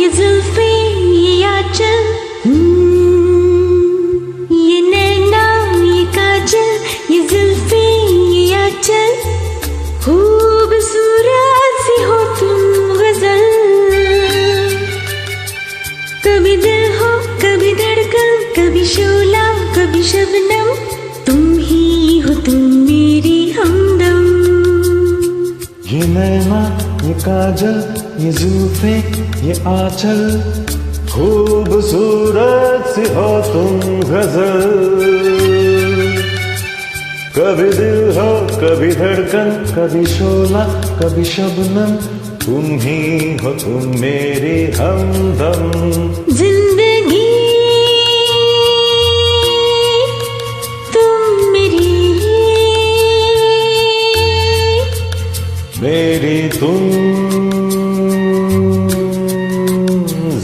ये जुल्फे ये आंचल, ये नैना ये काजल, ये जुल्फे ये आंचल, खूबसूरत सी हो तुम गजल। कभी दिल हो कभी धड़कन, कभी शोला कभी शबनम, तुम ही हो तुम मेरी हमदम। ये नैना ये काजल, ये जुल्फे ये आंचल, खूबसूरत सी हो तुम गजल। कभी दिल हो कभी धड़कन, कभी शोला कभी शबनम, तुम ही हो तुम मेरी हमदम। जिंदगी तुम मेरी तुम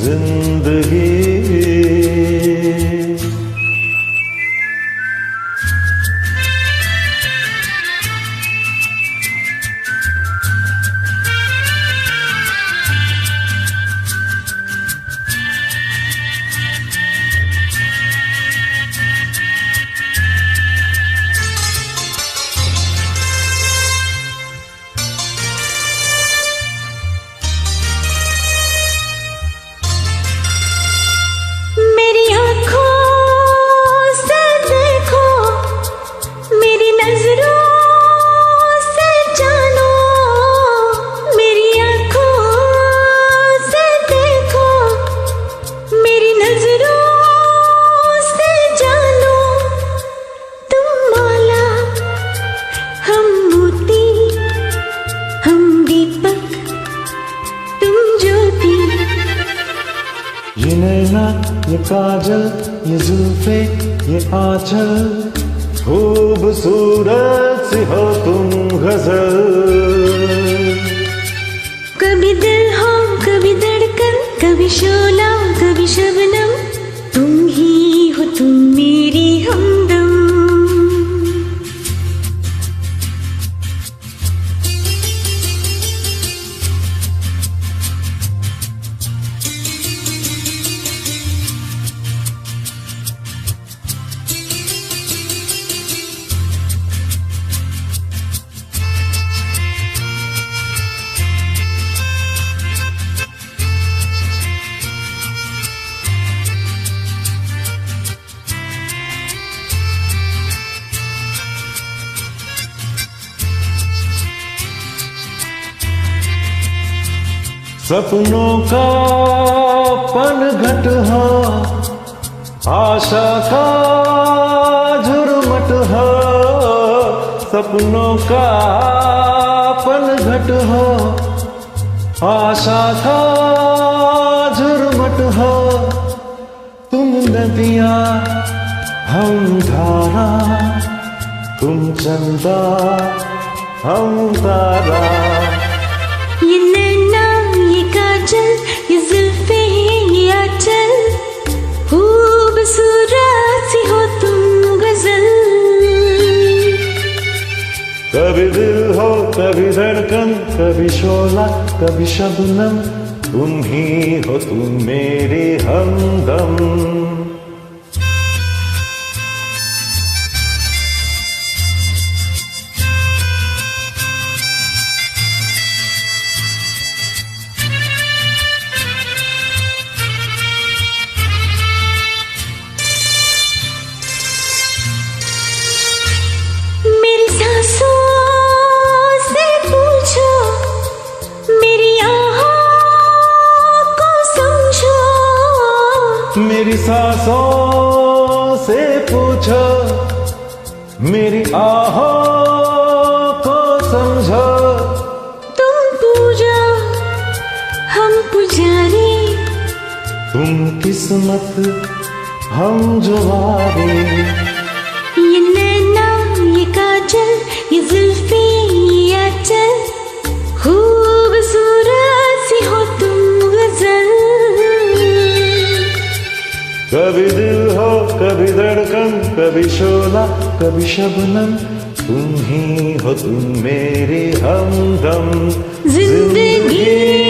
जिंदगी। ये नैना ये काजल, ये जुल्फे ये आंचल, खूबसूरत सी हो तुम गजल। कभी दिल हो कभी धड़कन, कभी शोला कभी शबनम, तुम ही हो तुम मेरी हमदम। सपनों का पनघट हो, आशा का झुरमट हो। सपनों का पनघट हो, आशा का झुरमट हो। तुम नदियाँ हम धारा, तुम चंदा हम तारा। ये नैना ये काजल, ये जुल्फे ये आंचल, खूबसूरत सी हो तुम गजल। कभी दिल हो कभी धड़कन, कभी शोला कभी शबनम, तुम ही हो तुम मेरी हमदम। मेरी सांसों से पूछो, मेरी आहों को समझो। तुम पूजा हम पुजारी, तुम किस्मत हम जुआरी। ये नैना ये काजल, ये जुल्फे ये आंचल, खूबसूरत सी हो तुम गजल। कभी दिल हो कभी धड़कन, कभी शोला कभी शबनम, तुम ही हो तुम मेरी हमदम। जिंदगी